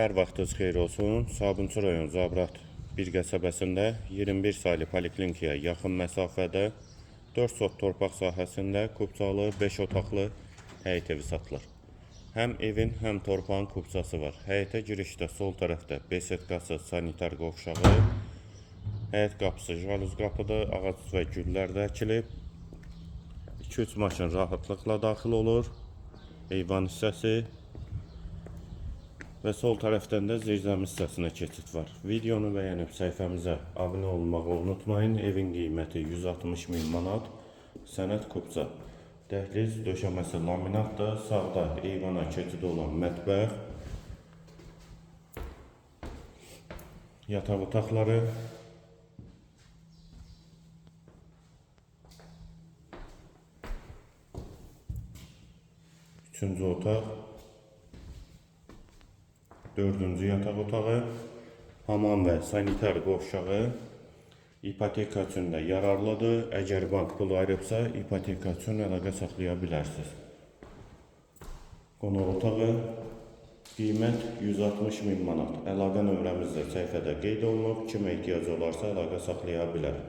Hər vaxtınız xeyir olsun. Sabunçu rayon Zabrat bir qəsəbəsində 21 saylı poliklinikaya yaxın məsafədə 4 sot torpaq sahəsində kubçalı 5 otaqlı həyət evi satılır. Həm evin, həm torpağın kubçası var. Həyətə girişdə sol tərəfdə besetkası, sanitar qovşağı, həyət qapısı jaluz qapıdır, ağac və güllər də əkilib. 2-3 maşın rahatlıqla daxil olur. Eyvan hissəsi və sol tərəfdən də zirzəmi hissəsinə keçid var. Videonu bəyənib səhifəmizə abunə olmağı unutmayın. Evin qiyməti 160 min manat. Sənəd kubça. Dəhliz döşəməsi laminatdır. Sağda eyvana keçid olan mətbəx. Yataq otaqları. Üçüncü otaq. Dördüncü yataq otağı, hamam və sanitar qovşağı ipoteka üçün də yararlıdır. Əgər bank pul ayırıbsa, ipoteka üçün əlaqə saxlaya bilərsiniz. Qonaq otağı, qiymət 160 min manat. Əlaqə nömrəmiz də səhifədə qeyd olunub. Kimə ehtiyac olarsa əlaqə saxlaya bilər.